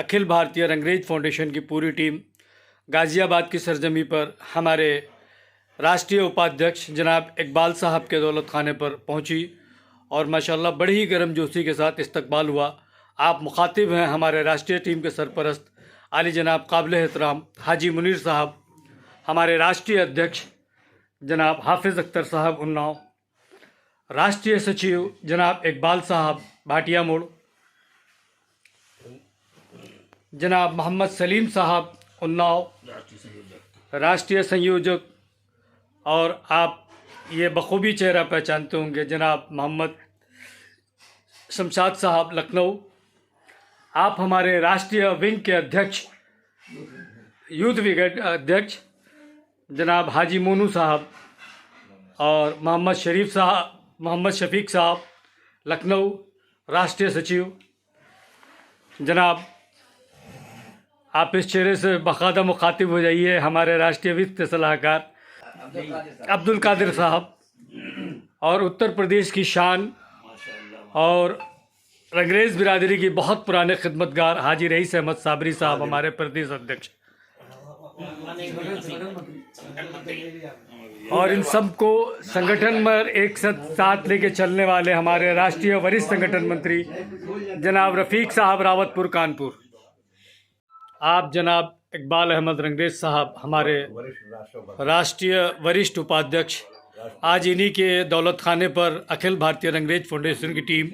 Akhil Bharatiya Rangrez foundation की पूरी team Ghaziabad की सरजमी पर हमारे राष्ट्रीय उपाध्यक्ष जनाब इकबाल साहब के दौलत खाने पर पहुंची और माशाल्लाह बड़ी ही गर्मजोशी के साथ इस्तकबाल हुआ। आप मुखातिब हैं हमारे राष्ट्रीय टीम के सरपरस्त आली जनाब काबिल एहतराम हाजी मुनीर साहब, हमारे राष्ट्रीय अध्यक्ष जनाब हाफिज़ अख्तर साहब उन्नाव, राष्ट्रीय सचिव जनाब इकबाल साहब भाटिया मोड़, जनाब मोहम्मद सलीम साहब उन्नाव राष्ट्रीय संयोजक, और आप ये बखूबी चेहरा पहचानते होंगे जनाब मोहम्मद शमशाद साहब लखनऊ। आप हमारे राष्ट्रीय विंग के अध्यक्ष, यूथ विंग अध्यक्ष जनाब हाजी मोनू साहब, और मोहम्मद शफीक साहब लखनऊ राष्ट्रीय सचिव। जनाब आप इस चेहरे से बाकायदा मुखातिब हो जाइए, हमारे राष्ट्रीय वित्त सलाहकार अब्दुल कादिर साहब, और उत्तर प्रदेश की शान और रंगरेज बिरादरी की बहुत पुराने खिदमतगार हाजी रईस अहमद साबरी साहब हमारे प्रदेश अध्यक्ष, और इन सबको संगठन में एक साथ लेके चलने वाले हमारे राष्ट्रीय वरिष्ठ संगठन मंत्री जनाब रफ़ीक साहब रावतपुर कानपुर। आप जनाब इकबाल अहमद रंगरेज साहब हमारे राष्ट्रीय वरिष्ठ उपाध्यक्ष, आज इन्हीं के दौलत खाने पर अखिल भारतीय रंगरेज फाउंडेशन की टीम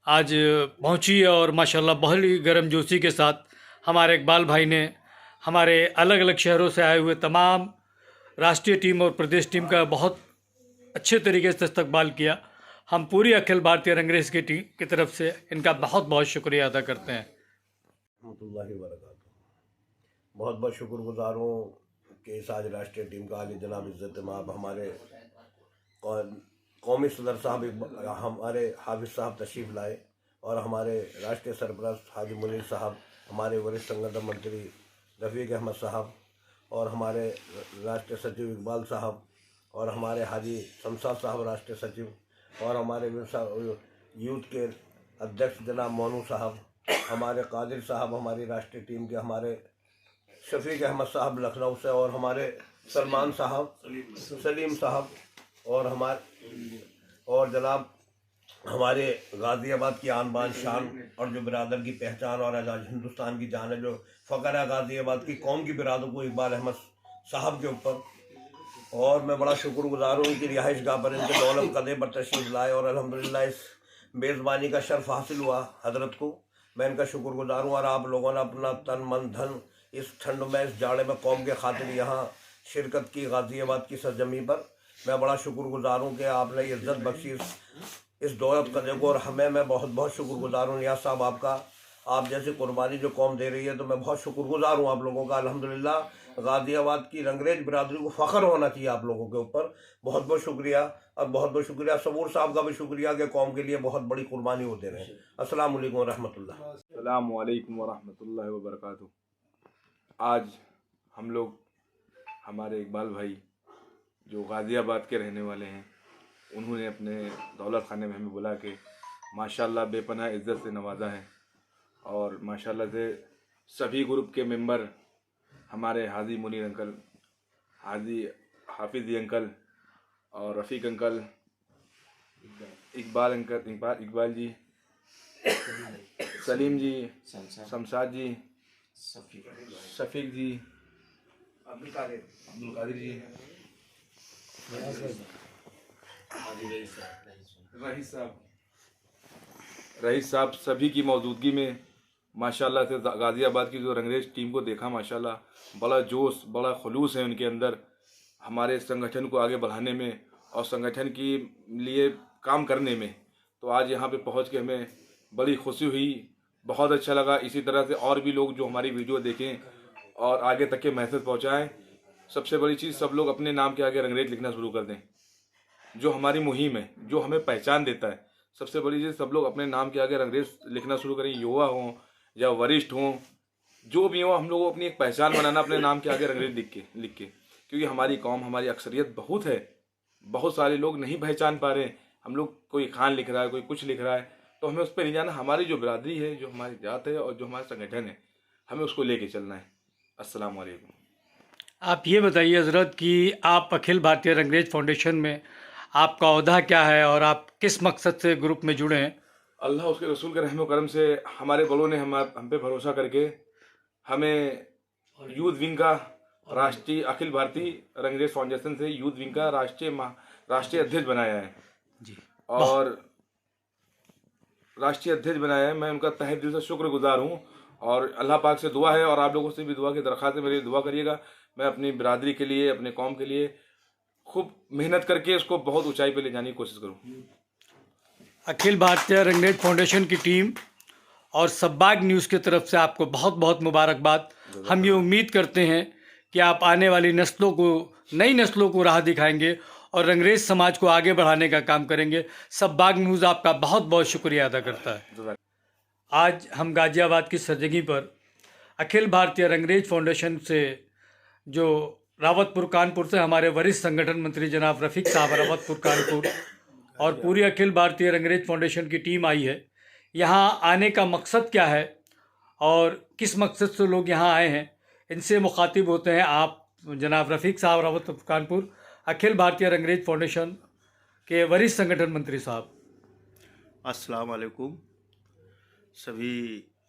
आज पहुंची है और माशाल्लाह बहुत ही गर्मजोशी के साथ हमारे इकबाल भाई ने हमारे अलग अलग शहरों से आए हुए तमाम राष्ट्रीय टीम और प्रदेश टीम का बहुत अच्छे तरीके से इस्तकबाल किया। हम पूरी अखिल भारतीय रंगरेज की टीम की तरफ से इनका बहुत बहुत शुक्रिया अदा करते हैं। बहुत बहुत शुक्रगुजार हूँ कि इस आज राष्ट्रीय टीम का आली जनाब इज़्ज़त माब हमारे कौमी सदर साहब हमारे हाफिज़ साहब तशरीफ़ लाए, और हमारे राष्ट्रीय सरपरस्त हाजी मुनीर साहब, हमारे वरिष्ठ संगठन मंत्री रफ़ीक अहमद साहब, और हमारे राष्ट्रीय सचिव इकबाल साहब, और हमारे हाजी शमशाद साहब राष्ट्रीय सचिव, और हमारे यूथ के अध्यक्ष जनाब मोनू साहब, हमारे कादिर साहब हमारी राष्ट्रीय टीम के, हमारे शफीक अहमद साहब लखनऊ से, और हमारे सलमान साहब सलीम साहब, और जनाब हमारे गाज़ियाबाद की आन बान शान और जो बिरादर की पहचान और आज़ाद हिंदुस्तान की जान है, जो फ़ख्र है गाज़ियाबाद की कौम की बिरादर को इकबाल अहमद साहब के ऊपर। और मैं बड़ा शुक्रगुजार हूँ कि रिहाइश गाह पर इनके दौलत कदे पर तशरीफ़ लाए और अल्हम्दुलिल्लाह इस मेज़बानी का शर्फ हासिल हुआ हज़रत को। मैं इनका शुक्रगुजार हूँ, और आप लोगों ने अपना तन मन धन इस ठंड में इस जाड़े में कौम के खातिर यहाँ शिरकत की गाज़ियाबाद की सरजमी पर। मैं बड़ा शुक्रगुजार हूँ कि आपने इज़्ज़त बख्शी इस दौलत कदे को, और मैं बहुत बहुत शुक्रगुजार हूँ नियाज़ साहब आपका। आप जैसी कुर्बानी जो कौम दे रही है तो मैं बहुत शुक्रगुजार हूँ आप लोगों का। अल्हम्दुलिल्लाह गाज़ियाबाद की रंगरेज बिरादरी को फ़ख्र होना चाहिए आप लोगों के ऊपर। बहुत बहुत शुक्रिया, और बहुत बहुत शुक्रिया सबूर साहब का भी शुक्रिया कि कौम के लिए बहुत बड़ी कुर्बानी होते रहे। अस्सलाम वालेकुम वरहमतुल्लाहि वबरकातुहू। आज हम लोग हमारे इकबाल भाई जो गाज़ियाबाद के रहने वाले हैं, उन्होंने अपने दौलत खाने में हमें बुला के माशाल्लाह बेपनाह इज़्ज़त से नवाजा है, और माशाल्लाह से सभी ग्रुप के मेंबर हमारे हाजी मुनीर अंकल, हाजी हाफिज़ अंकल, और रफ़ीक अंकल, इकबाल जी, सलीम जी, शमशाद जी, शफीक जी, अब्दुल कादिर जी, रईस साहब, सभी की मौजूदगी में माशाल्लाह से गाज़ियाबाद की जो रंगरेज टीम को देखा, माशाल्लाह बड़ा जोश, बड़ा खुलूस है उनके अंदर हमारे संगठन को आगे बढ़ाने में और संगठन के लिए काम करने में। तो आज यहाँ पे पहुँच के हमें बड़ी खुशी हुई, बहुत अच्छा लगा। इसी तरह से और भी लोग जो हमारी वीडियो देखें और आगे तक के मैसेज पहुँचाएँ। सबसे बड़ी चीज़, सब लोग अपने नाम के आगे रंगरेज लिखना शुरू कर दें। जो हमारी मुहिम है, जो हमें पहचान देता है, सबसे बड़ी चीज़ सब लोग अपने नाम के आगे रंगरेज लिखना शुरू करें। युवा हों या वरिष्ठ हों, जो भी हो, हम लोगों को अपनी एक पहचान बनाना अपने नाम के आगे रंगरेज लिख के, क्योंकि हमारी कौम, हमारी अक्सरियत बहुत है, बहुत सारे लोग नहीं पहचान पा रहे हैं। हम लोग, कोई खान लिख रहा है, कोई कुछ लिख रहा है, तो हमें उस पर नहीं जाना। हमारी जो बिरादरी है, जो हमारी जात है और जो हमारा संगठन है, हमें उसको लेके चलना है। अस्सलाम वालेकुम। आप ये बताइए हज़रत कि आप अखिल भारतीय रंगरेज फाउंडेशन में आपका ओहदा क्या है और आप किस मकसद से ग्रुप में जुड़े हैं? अल्लाह उसके रसूल के रहम करम से हमारे बड़ों ने हम पे भरोसा करके हमें यूथ विंग का राष्ट्रीय अखिल भारतीय रंगरेज फाउंडेशन से यूथ विंग का राष्ट्रीय अध्यक्ष बनाया है। जी। और राष्ट्रीय अध्यक्ष बनाया है, मैं उनका तहे दिल से शुक्रगुजार हूँ। और अल्लाह पाक से दुआ है और आप लोगों से भी दुआ की दरख्वास्त है, मेरी दुआ करिएगा। मैं अपनी बिरादरी के लिए, अपने कौम के लिए खूब मेहनत करके उसको बहुत ऊंचाई पे ले जाने की कोशिश करूँ। अखिल भारतीय रंगरेज फाउंडेशन की टीम और सब्बाग न्यूज़ की तरफ से आपको बहुत बहुत मुबारकबाद। हम ये उम्मीद करते हैं कि आप आने वाली नस्लों को, नई नस्लों को राह दिखाएंगे और रंगरेज समाज को आगे बढ़ाने का काम करेंगे। सब्बाग न्यूज़ आपका बहुत बहुत शुक्रिया अदा करता है। आज हम गाज़ियाबाद की सरजगी पर अखिल भारतीय रंगरेज फाउंडेशन से, जो रावतपुर कानपुर से हमारे वरिष्ठ संगठन मंत्री जनाब रफ़ीक साहब रावतपुर कानपुर और पूरी अखिल भारतीय रंगरेज फाउंडेशन की टीम आई है। यहाँ आने का मकसद क्या है और किस मकसद से लोग यहाँ आए हैं, इनसे मुखातिब होते हैं आप जनाब रफ़ीक साहब रावतपुर कानपुर, अखिल भारतीय रंगरेज फाउंडेशन के वरिष्ठ संगठन मंत्री साहब। अस्सलाम वालेकुम। सभी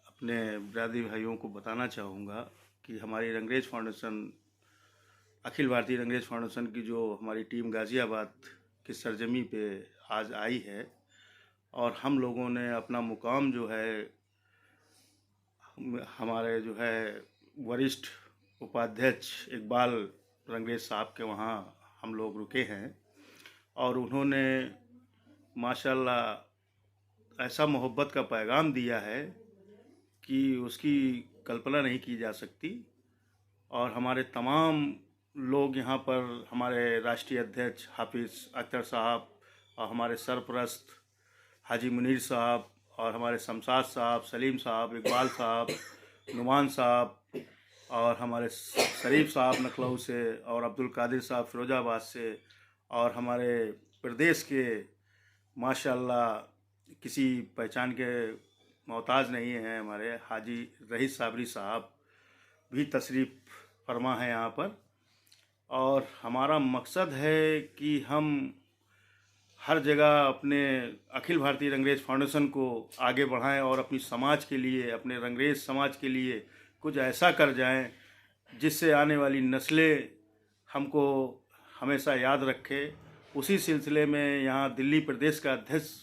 अपने बिरादरी भाइयों को बताना चाहूँगा कि हमारी रंगरेज फाउंडेशन, अखिल भारतीय रंगरेज फाउंडेशन की जो हमारी टीम गाज़ियाबाद की सरजमी पे आज आई है और हम लोगों ने अपना मुकाम जो है हमारे जो है वरिष्ठ उपाध्यक्ष इकबाल रंगरेज साहब के वहाँ हम लोग रुके हैं और उन्होंने माशाल्लाह ऐसा मोहब्बत का पैगाम दिया है कि उसकी कल्पना नहीं की जा सकती। और हमारे तमाम लोग यहाँ पर, हमारे राष्ट्रीय अध्यक्ष हाफिज़ अख्तर साहब और हमारे सरपरस्त हाजी मुनीर साहब और हमारे शमशाद साहब, सलीम साहब, इकबाल साहब, नुमान साहब और हमारे शरीफ साहब नखलऊ से और अब्दुल कादिर साहब फिरोजाबाद से और हमारे प्रदेश के माशाल्लाह किसी पहचान के मोहताज नहीं हैं, हमारे हाजी रईस साबरी साहब भी तशरीफ़ फरमा है यहाँ पर। और हमारा मकसद है कि हम हर जगह अपने अखिल भारतीय रंगरेज फाउंडेशन को आगे बढ़ाएं और अपनी समाज के लिए, अपने रंगरेज समाज के लिए कुछ ऐसा कर जाएं जिससे आने वाली नस्लें हमको हमेशा याद रखें। उसी सिलसिले में यहाँ दिल्ली प्रदेश का अध्यक्ष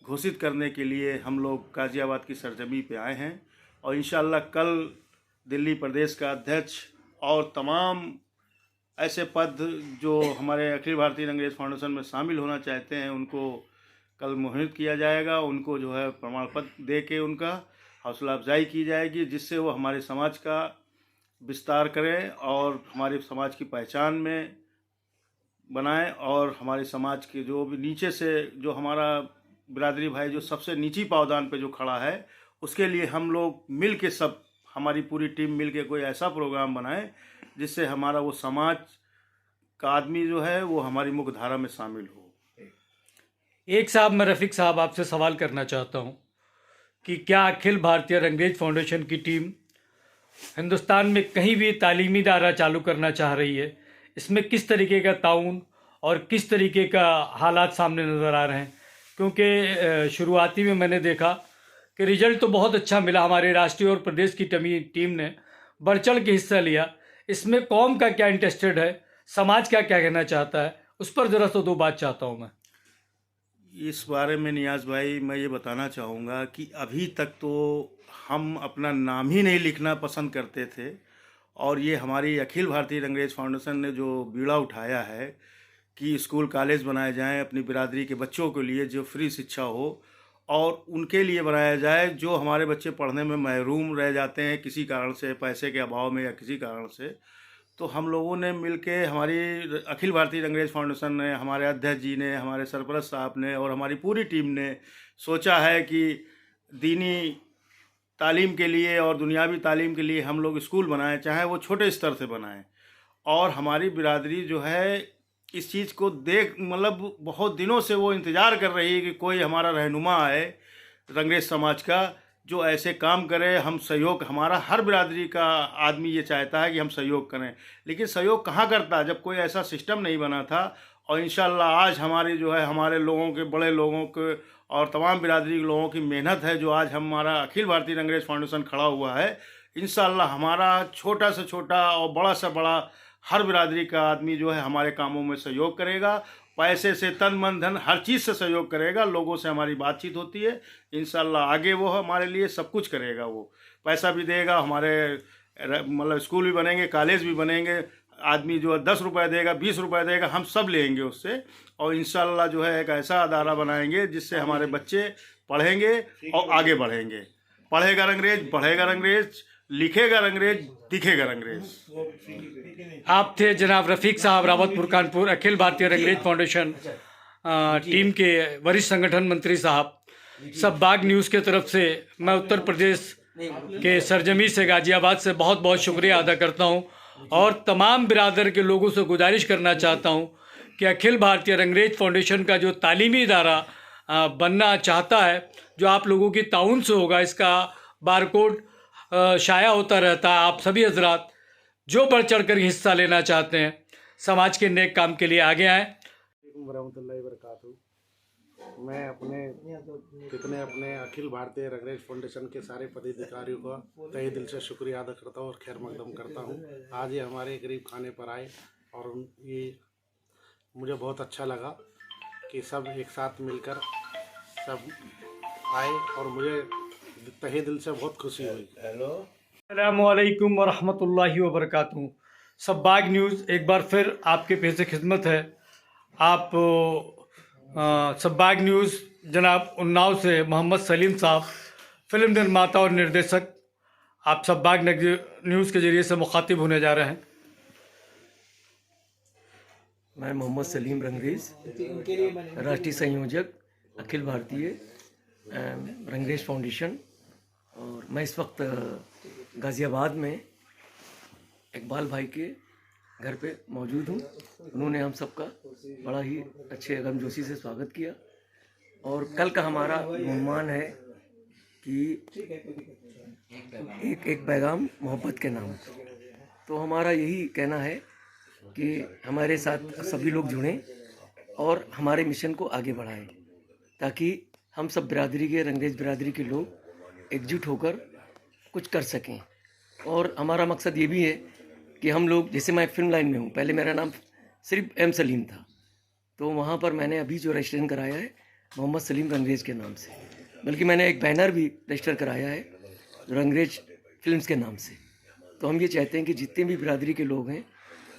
घोषित करने के लिए हम लोग गाज़ियाबाद की सरजमी पे आए हैं और इंशाअल्लाह कल दिल्ली प्रदेश का अध्यक्ष और तमाम ऐसे पद जो हमारे अखिल भारतीय रंगरेज फाउंडेशन में शामिल होना चाहते हैं उनको कल मोहित किया जाएगा। उनको जो है प्रमाण पत्र दे के उनका हौसला अफजाई की जाएगी जिससे वो हमारे समाज का विस्तार करें और हमारे समाज की पहचान में बनाएं और हमारे समाज के जो भी नीचे से जो हमारा बिरादरी भाई जो सबसे नीची पावदान पे जो खड़ा है उसके लिए हम लोग मिल के, सब हमारी पूरी टीम मिल के कोई ऐसा प्रोग्राम बनाए जिससे हमारा वो समाज का आदमी जो है वो हमारी मुख्य धारा में शामिल हो। एक साहब, मैं रफ़ीक साहब आपसे सवाल करना चाहता हूँ कि क्या अखिल भारतीय रंगरेज फाउंडेशन की टीम हिंदुस्तान में कहीं भी तालीमी इदारा चालू करना चाह रही है, इसमें किस तरीके का ताउन और किस तरीके का हालात सामने नज़र आ रहे हैं? क्योंकि शुरुआती में मैंने देखा कि रिज़ल्ट तो बहुत अच्छा मिला, हमारे राष्ट्रीय और प्रदेश की टीम ने बढ़ चढ़ के हिस्सा लिया। इसमें कौम का क्या इंटरेस्टेड है, समाज क्या क्या कहना चाहता है, उस पर ज़रा तो दो बात चाहता हूँ मैं। इस बारे में नियाज भाई मैं ये बताना चाहूँगा कि अभी तक तो हम अपना नाम ही नहीं लिखना पसंद करते थे और ये हमारी अखिल भारतीय रंगरेज फाउंडेशन ने जो बीड़ा उठाया है कि स्कूल कॉलेज बनाए जाएं अपनी बिरादरी के बच्चों के लिए जो फ्री शिक्षा हो और उनके लिए बनाया जाए जो हमारे बच्चे पढ़ने में महरूम रह जाते हैं किसी कारण से, पैसे के अभाव में या किसी कारण से। तो हम लोगों ने मिलके, हमारी अखिल भारतीय रंगरेज फाउंडेशन ने, हमारे अध्यक्ष जी ने, हमारे सरपरस्त साहब ने और हमारी पूरी टीम ने सोचा है कि दीनी तालीम के लिए और दुनियावी तालीम के लिए हम लोग स्कूल बनाएं, चाहे वो छोटे स्तर से बनाएं। और हमारी बिरादरी जो है इस चीज़ को देख, मतलब बहुत दिनों से वो इंतज़ार कर रही है कि कोई हमारा रहनुमा आए रंगरेज समाज का जो ऐसे काम करे। हम सहयोग, हमारा हर बिरादरी का आदमी ये चाहता है कि हम सहयोग करें, लेकिन सहयोग कहाँ करता जब कोई ऐसा सिस्टम नहीं बना था। और इंशाल्लाह आज हमारी जो है, हमारे लोगों के, बड़े लोगों के और तमाम बिरादरी के लोगों की मेहनत है जो आज हमारा अखिल भारतीय रंगरेज फाउंडेशन खड़ा हुआ है। इंशाल्लाह हमारा छोटा से छोटा और बड़ा से बड़ा हर बिरादरी का आदमी जो है हमारे कामों में सहयोग करेगा, पैसे से, तन मन धन हर चीज़ से सहयोग करेगा। लोगों से हमारी बातचीत होती है, इंशाल्लाह आगे वो हमारे लिए सब कुछ करेगा। वो पैसा भी देगा, हमारे मतलब स्कूल भी बनेंगे, कॉलेज भी बनेंगे। आदमी जो है 10 रुपये देगा, 20 रुपये देगा, हम सब लेंगे उससे। और इंशाल्लाह जो है एक ऐसा अदारा बनाएंगे जिससे हमारे बच्चे पढ़ेंगे और आगे बढ़ेंगे। पढ़ेगा रंगरेज, बढ़ेगा रंगरेज, लिखेगा रंगरेज, दिखेगा रंगरेज। आप थे जनाब रफ़ीक साहब, रावतपुर कानपुर, अखिल भारतीय रंगरेज फाउंडेशन टीम के वरिष्ठ संगठन मंत्री साहब। सब बाग न्यूज़ के तरफ से मैं उत्तर प्रदेश के सरजमी से, गाजियाबाद से बहुत बहुत शुक्रिया अदा करता हूं और तमाम बिरादर के लोगों से गुजारिश करना चाहता हूं कि अखिल भारतीय रंगरेज फाउंडेशन का जो तालीमी इदारा बनना चाहता है, जो आप लोगों की ताउन से होगा, इसका बारकोड शाया होता रहता है। आप सभी हजरात जो बढ़ चढ़ कर हिस्सा लेना चाहते हैं, समाज के नेक काम के लिए आगे आएँ। वरहमतुल्लाहि वबरकातुहू। मैं अपने अखिल भारतीय रंगरेज फाउंडेशन के सारे पदाधिकारियों का तहे दिल से शुक्रिया अदा करता हूँ और खैर मकदम करता हूँ। आज ये हमारे करीब खाने पर आए और ये मुझे बहुत अच्छा लगा कि सब एक साथ मिलकर सब आए और मुझे तहे दिल से बहुत खुशी हुई। अस्सलामुअलैकुम वरहमतुल्लाहि वबरकातुहू। सब बाग न्यूज़ एक बार फिर आपके पेश खिदमत है। आप सब बाग न्यूज़ जनाब उन्नाव से मोहम्मद सलीम साहब, फिल्म निर्माता और निर्देशक, आप सब बाग न्यूज़ के ज़रिए से मुखातिब होने जा रहे हैं। मैं मोहम्मद सलीम रंगरेज, राष्ट्रीय संयोजक अखिल भारतीय रंगरेज फाउंडेशन, और मैं इस वक्त गाज़ियाबाद में इकबाल भाई के घर पे मौजूद हूँ। उन्होंने हम सबका बड़ा ही अच्छे गर्मजोशी से स्वागत किया और कल का हमारा अनुमान है कि एक पैगाम मोहब्बत के नाम। तो हमारा यही कहना है कि हमारे साथ सभी लोग जुड़ें और हमारे मिशन को आगे बढ़ाएं, ताकि हम सब बिरादरी के, रंगरेज बिरादरी के लोग एकजुट होकर कुछ कर सकें। और हमारा मकसद ये भी है कि हम लोग, जैसे मैं फिल्म लाइन में हूँ, पहले मेरा नाम सिर्फ एम सलीम था, तो वहाँ पर मैंने अभी जो रजिस्ट्रेशन कराया है मोहम्मद सलीम रंगरेज के नाम से, बल्कि मैंने एक बैनर भी रजिस्टर कराया है रंगरेज फिल्म्स के नाम से। तो हम ये चाहते हैं कि जितने भी बिरादरी के लोग हैं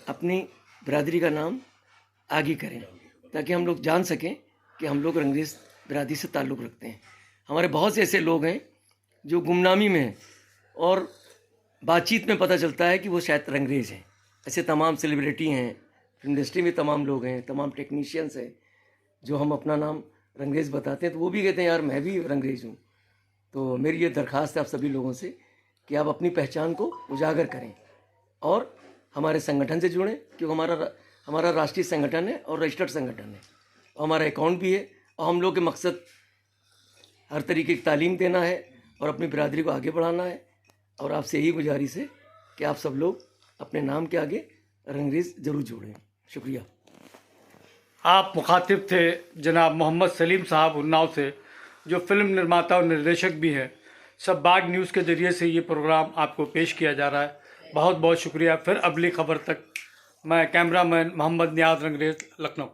अपनी बिरादरी का नाम आगे करें, ताकि हम लोग जान सकें कि हम लोग रंगरेज बिरादरी से ताल्लुक़ रखते हैं। हमारे बहुत से ऐसे लोग हैं जो गुमनामी में हैं और बातचीत में पता चलता है कि वो शायद रंगरेज हैं। ऐसे तमाम सेलिब्रिटी हैं, फिल्म इंडस्ट्री में तमाम लोग हैं, तमाम टेक्नीशियंस हैं, जो हम अपना नाम रंगरेज बताते हैं तो वो भी कहते हैं यार मैं भी रंगरेज हूँ। तो मेरी ये दरख्वास्त है आप सभी लोगों से कि आप अपनी पहचान को उजागर करें और हमारे संगठन से जुड़ें, क्योंकि हमारा राष्ट्रीय संगठन है और रजिस्टर्ड संगठन है, और हमारा अकाउंट भी है। और हम लोग के मकसद हर तरीके की तालीम देना है और अपनी बिरादरी को आगे बढ़ाना है। और आपसे यही गुजारिश है कि आप सब लोग अपने नाम के आगे रंगरेज ज़रूर जोड़ें। शुक्रिया। आप मुखातिब थे जनाब मोहम्मद सलीम साहब उन्नाव से, जो फिल्म निर्माता और निर्देशक भी हैं। सब बाग न्यूज़ के ज़रिए से ये प्रोग्राम आपको पेश किया जा रहा है। बहुत बहुत शुक्रिया। फिर अगली खबर तक मैं कैमरामैन मोहम्मद नियाज़ रंगरेज, लखनऊ।